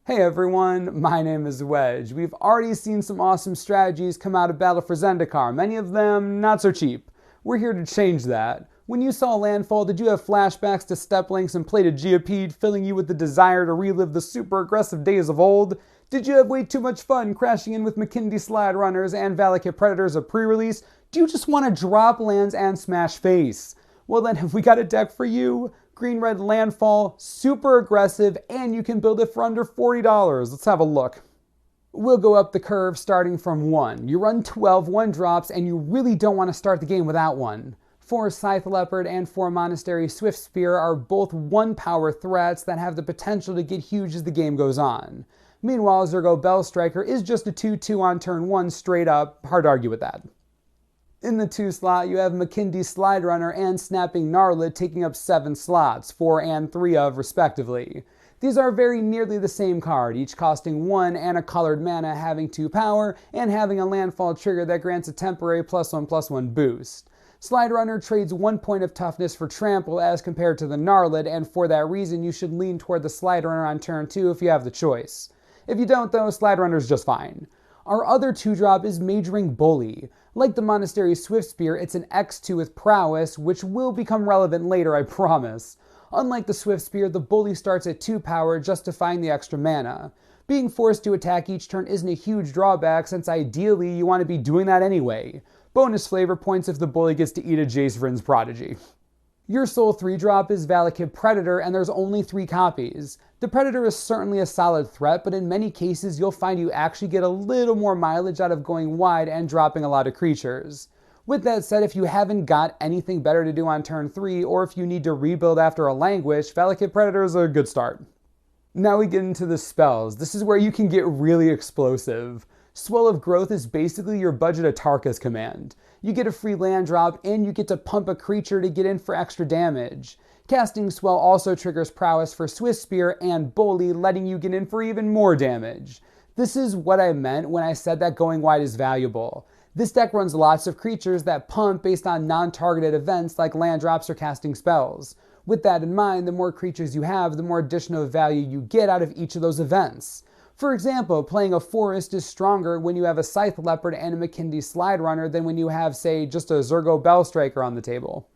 Hey everyone, my name is Wedge. We've already seen some awesome strategies come out of Battle for Zendikar, many of them not so cheap. We're here to change that. When you saw Landfall, did you have flashbacks to step links and plated Geopede, filling you with the desire to relive the super aggressive days of old? Did you have way too much fun crashing in with McKinsey Slide Runners and Valakut Predators of pre-release? Do you just want to drop lands and smash face? Well then, have we got a deck for you? Green-red Landfall, super aggressive, and you can build it for under $40. Let's have a look. We'll go up the curve starting from 1. You run 12 1-drops, and you really don't want to start the game without one. 4 Scythe Leopard and 4 Monastery Swift Spear are both 1-power threats that have the potential to get huge as the game goes on. Meanwhile, Zergo Bellstriker is just a 2-2 on turn 1 straight up, hard to argue with that. In the 2 slot, you have McKinsey Slide Runner and Snapping Gnarlid taking up 7 slots, 4 and 3 of respectively. These are very nearly the same card, each costing 1 and a colored mana, having 2 power, and having a landfall trigger that grants a temporary +1/+1 boost. Slide Runner trades 1 point of toughness for trample as compared to the Gnarlid, and for that reason you should lean toward the Slide Runner on turn 2 if you have the choice. If you don't though, Slide Runner's just fine. Our other 2-drop is Majoring Bully. Like the Monastery Swift Spear, it's an X2 with prowess, which will become relevant later, I promise. Unlike the Swift Spear, the Bully starts at 2 power, justifying the extra mana. Being forced to attack each turn isn't a huge drawback, since ideally you want to be doing that anyway. Bonus flavor points if the Bully gets to eat a Jace Vryn's Prodigy. Your sole 3-drop is Valakut Predator, and there's only 3 copies. The Predator is certainly a solid threat, but in many cases you'll find you actually get a little more mileage out of going wide and dropping a lot of creatures. With that said, if you haven't got anything better to do on turn 3, or if you need to rebuild after a languish, Valakut Predator is a good start. Now we get into the spells. This is where you can get really explosive. Swell of Growth is basically your budget Atarka's command. You get a free land drop, and you get to pump a creature to get in for extra damage. Casting Swell also triggers prowess for Swift Spear and Bully, letting you get in for even more damage. This is what I meant when I said that going wide is valuable. This deck runs lots of creatures that pump based on non-targeted events like land drops or casting spells. With that in mind, the more creatures you have, the more additional value you get out of each of those events. For example, playing a forest is stronger when you have a Scythe Leopard and a McKinsey Slide Runner than when you have, say, just a Zergo Bellstriker on the table.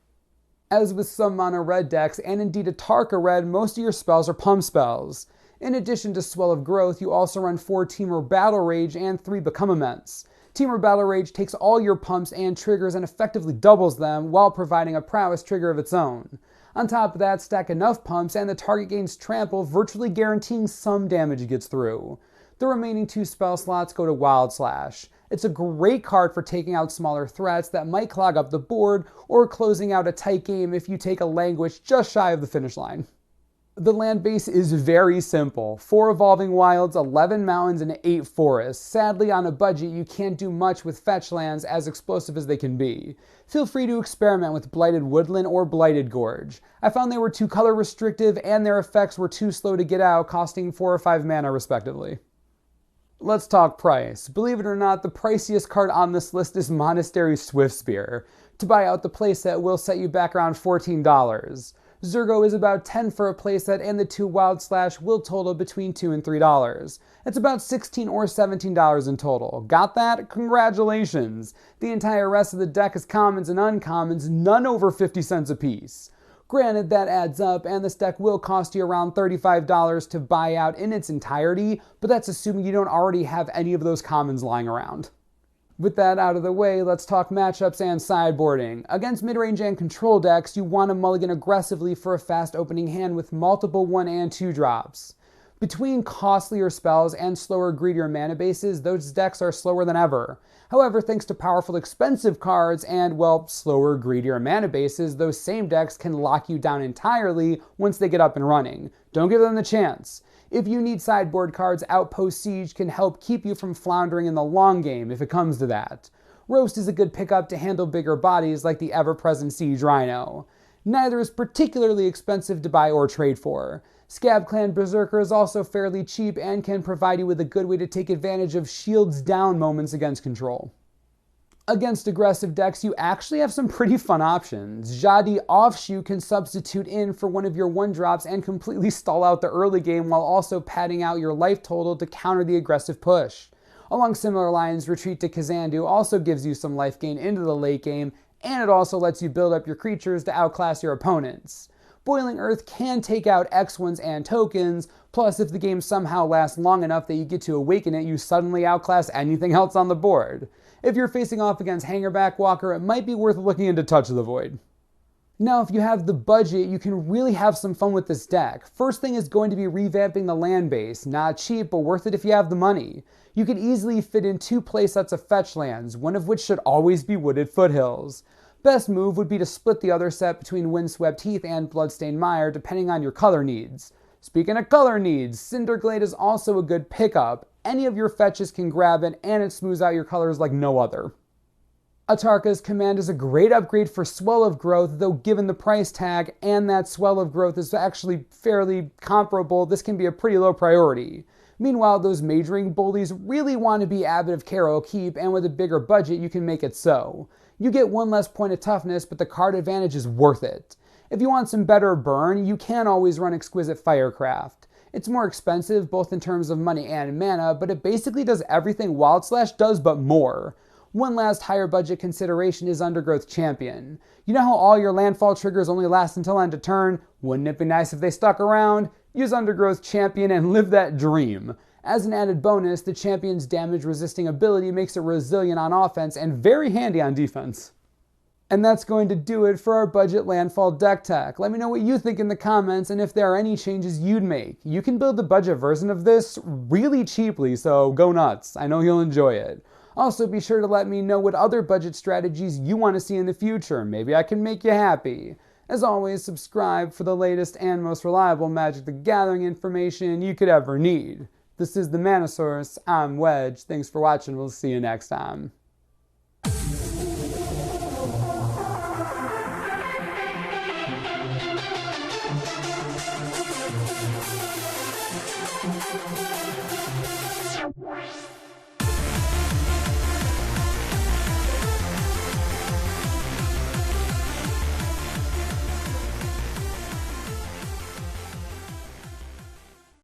As with some mono red decks, and indeed a Atarka red, most of your spells are pump spells. In addition to Swell of Growth, you also run 4 Temur Battle Rage and 3 Become Immense. Temur Battle Rage takes all your pumps and triggers and effectively doubles them, while providing a prowess trigger of its own. On top of that, stack enough pumps and the target gains trample, virtually guaranteeing some damage gets through. The remaining 2 spell slots go to Wild Slash. It's a great card for taking out smaller threats that might clog up the board, or closing out a tight game if you take a languish just shy of the finish line. The land base is very simple. 4 Evolving Wilds, 11 Mountains, and 8 Forests. Sadly, on a budget, you can't do much with fetch lands, as explosive as they can be. Feel free to experiment with Blighted Woodland or Blighted Gorge. I found they were too color restrictive, and their effects were too slow to get out, costing 4 or 5 mana respectively. Let's talk price. Believe it or not, the priciest card on this list is Monastery Swift Spear. To buy out the playset will set you back around $14. Zergo is about $10 for a playset, and the 2 Wild Slash will total between $2 and $3. It's about $16 or $17 in total. Got that? Congratulations! The entire rest of the deck is commons and uncommons, none over 50 cents a piece. Granted, that adds up, and this deck will cost you around $35 to buy out in its entirety, but that's assuming you don't already have any of those commons lying around. With that out of the way, let's talk matchups and sideboarding. Against mid-range and control decks, you want to mulligan aggressively for a fast opening hand with multiple 1 and 2 drops. Between costlier spells and slower, greedier mana bases, those decks are slower than ever. However, thanks to powerful, expensive cards and, well, slower, greedier mana bases, those same decks can lock you down entirely once they get up and running. Don't give them the chance. If you need sideboard cards, Outpost Siege can help keep you from floundering in the long game if it comes to that. Roast is a good pickup to handle bigger bodies like the ever-present Siege Rhino. Neither is particularly expensive to buy or trade for. Scab Clan Berserker is also fairly cheap and can provide you with a good way to take advantage of shields down moments against control. Against aggressive decks, you actually have some pretty fun options. Jadi Offshoot can substitute in for one of your 1-drops and completely stall out the early game while also padding out your life total to counter the aggressive push. Along similar lines, Retreat to Kazandu also gives you some life gain into the late game, and it also lets you build up your creatures to outclass your opponents. Boiling Earth can take out X1s and tokens, plus if the game somehow lasts long enough that you get to awaken it, you suddenly outclass anything else on the board. If you're facing off against Hangerback Walker, it might be worth looking into Touch of the Void. Now, if you have the budget, you can really have some fun with this deck. First thing is going to be revamping the land base. Not cheap, but worth it if you have the money. You could easily fit in 2 playsets of fetch lands, one of which should always be Wooded Foothills. Best move would be to split the other set between Windswept Heath and Bloodstained Mire, depending on your color needs. Speaking of color needs, Cinderglade is also a good pickup. Any of your fetches can grab it, and it smooths out your colors like no other. Atarka's Command is a great upgrade for Swell of Growth, though given the price tag and that Swell of Growth is actually fairly comparable, this can be a pretty low priority. Meanwhile, those majoring bullies really want to be Abbot of Caro Keep, and with a bigger budget, you can make it so. You get 1 less point of toughness, but the card advantage is worth it. If you want some better burn, you can always run Exquisite Firecraft. It's more expensive, both in terms of money and mana, but it basically does everything Wild Slash does, but more. One last higher budget consideration is Undergrowth Champion. You know how all your landfall triggers only last until end of turn? Wouldn't it be nice if they stuck around? Use Undergrowth Champion and live that dream. As an added bonus, the champion's damage resisting ability makes it resilient on offense and very handy on defense. And that's going to do it for our budget landfall deck tech. Let me know what you think in the comments and if there are any changes you'd make. You can build the budget version of this really cheaply, so go nuts. I know you'll enjoy it. Also, be sure to let me know what other budget strategies you want to see in the future. Maybe I can make you happy. As always, subscribe for the latest and most reliable Magic the Gathering information you could ever need. This is the Mana Source. I'm Wedge. Thanks for watching. We'll see you next time.